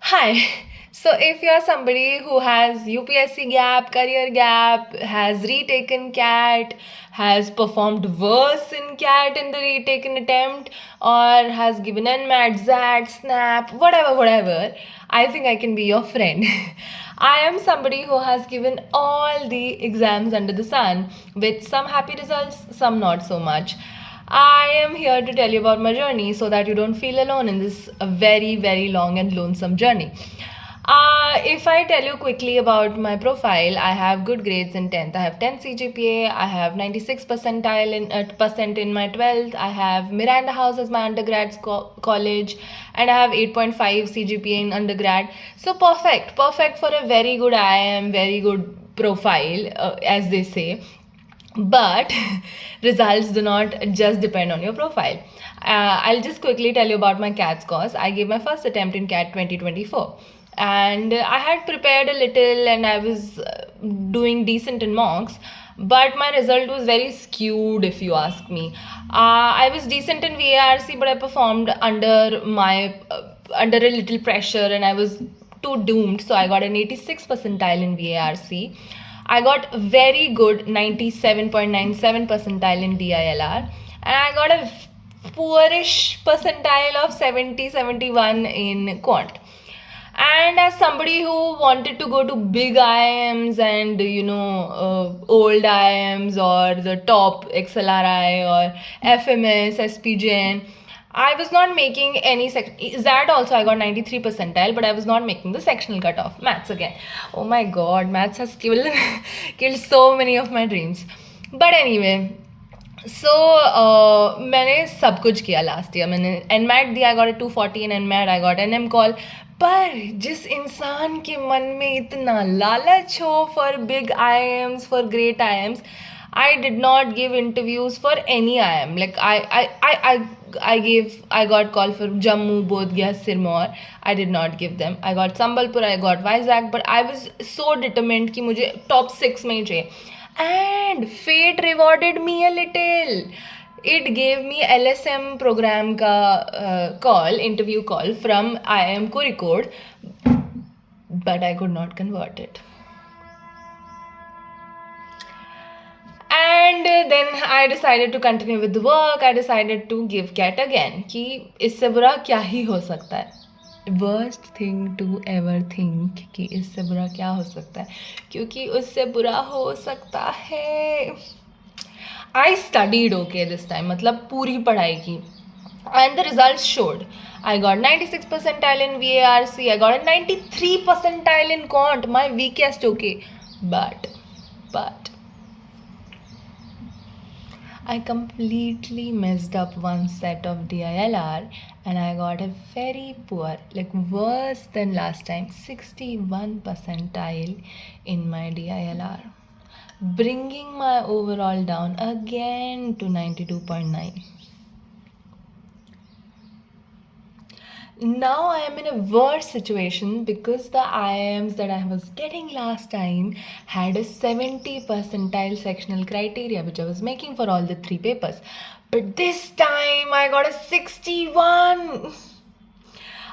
Hi. So, if you're somebody who has UPSC gap, career gap, has retaken CAT, has performed worse in CAT in the retaken attempt, or has given NMAT, ZAT, SNAP, whatever, I think I can be your friend. I am somebody who has given all the exams under the sun with some happy results, some not so much. I am here to tell you about my journey so that you don't feel alone in this very long and lonesome journey. If I tell you quickly about my profile, I have good grades in 10th. I have 10 CGPA. I have 96 percentile in percent in my 12th. I have Miranda House as my undergrad college, and I have 8.5 CGPA in undergrad. So perfect for a very good IIM, very good profile, as they say. But results do not just depend on your profile. I'll just quickly tell you about my CAT scores. I gave my first attempt in CAT 2024, and I had prepared a little and I was doing decent in mocks, but my result was very skewed if you ask me. I was decent in VARC, but I performed under a little pressure and I was too doomed, so I got an 86 percentile in VARC. I got very good 97.97 percentile in DILR, and I got a poorish percentile of 70-71 in quant. And as somebody who wanted to go to big IIMs and old IIMs or the top XLRI or FMS, SPJN, I was not making any that also I got 93 percentile, but I was not making the sectional cutoff. Maths again. Oh my god, maths has killed killed so many of my dreams. But anyway, so मैंने सब कुछ किया last year. मैंने NMAT दिया, I got a 240 in NMAT, I got NM call. पर जिस इंसान के मन में इतना लालच हो for big IIMs, for great IIMs, I did not give interviews for any IIM. Like I got call for Jammu, Bodh Gaya, Sirmaur. I did not give them. I got Sambalpur, I got Vizag, but I was so determined कि मुझे top 6 में ही चाहिए. And fate rewarded me a little. It gave me LSM program ka interview call from IIM Kozhikode, but I could not convert it. And then I decided to continue with the work. I decided to give CAT again. कि इससे बुरा क्या ही हो सकता है. Worst thing to ever think कि इससे बुरा क्या हो सकता है, क्योंकि उससे बुरा हो सकता है. I studied okay this time, मतलब पूरी पढ़ाई की. And the results showed. I got 96 percentile in VARC. I got a 93 percentile in quant. My weakest okay. But I completely messed up one set of DILR and I got a very poor, like worse than last time, 61 percentile in my DILR, bringing my overall down again to 92.9. Now I am in a worse situation because the IIMs that I was getting last time had a 70 percentile sectional criteria, which I was making for all the 3 papers. But this time I got a 61.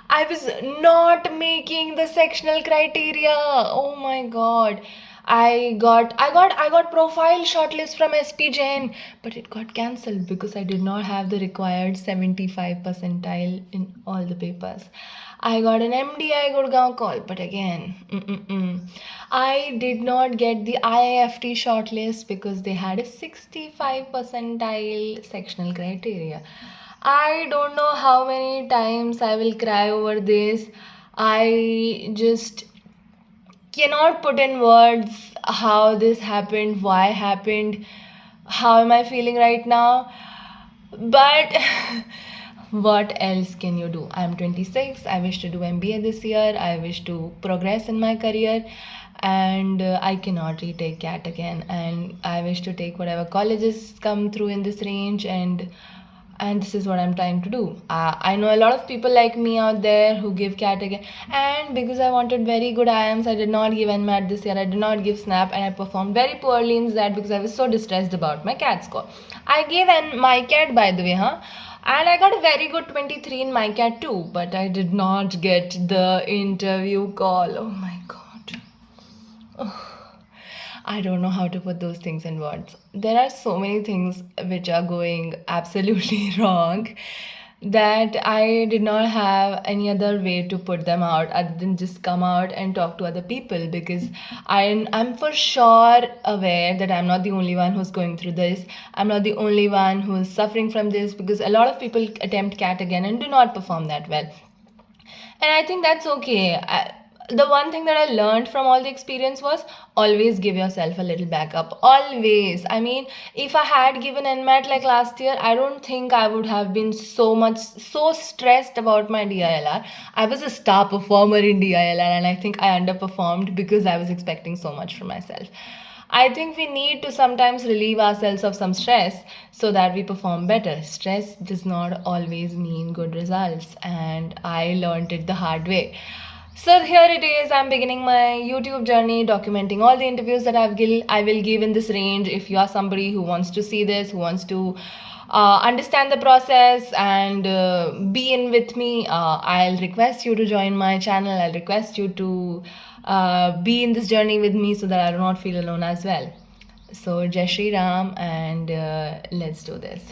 I was not making the sectional criteria. Oh my god. I got profile shortlist from SPJN, but it got cancelled because I did not have the required 75 percentile in all the papers. I got an MDI Gurgaon call, but again, I did not get the IIFT shortlist because they had a 65 percentile sectional criteria. I don't know how many times I will cry over this. I just cannot put in words how this happened, why happened, how am I feeling right now. But what else can you do? I'm 26. I wish to do MBA this year. I wish to progress in my career. And I cannot retake CAT again. And I wish to take whatever colleges come through in this range. And this is what I'm trying to do. I know a lot of people like me out there who give CAT again, and because I wanted very good IIMs, I did not give NMAT this year, I did not give SNAP, and I performed very poorly in that because I was so distressed about my CAT score. I gave my CAT, by the way, And I got a very good 23 in my cat too, but I did not get the interview call. Oh my god. I don't know how to put those things in words. There are so many things which are going absolutely wrong that I did not have any other way to put them out other than just come out and talk to other people, because I'm for sure aware that I'm not the only one who's going through this. I'm not the only one who's suffering from this, because a lot of people attempt cat again and do not perform that well. And I think that's okay. The one thing that I learned from all the experience was always give yourself a little backup. Always. I mean, if I had given NMAT like last year, I don't think I would have been so stressed about my DILR. I was a star performer in DILR, and I think I underperformed because I was expecting so much from myself. I think we need to sometimes relieve ourselves of some stress so that we perform better. Stress does not always mean good results, and I learned it the hard way. So here it is. I'm beginning my YouTube journey, documenting all the interviews that I will give in this range. If you are somebody who wants to see this, who wants to understand the process and be in with me, I'll request you to join my channel. I'll request you to be in this journey with me so that I do not feel alone as well. So Jai Shri Ram, and let's do this.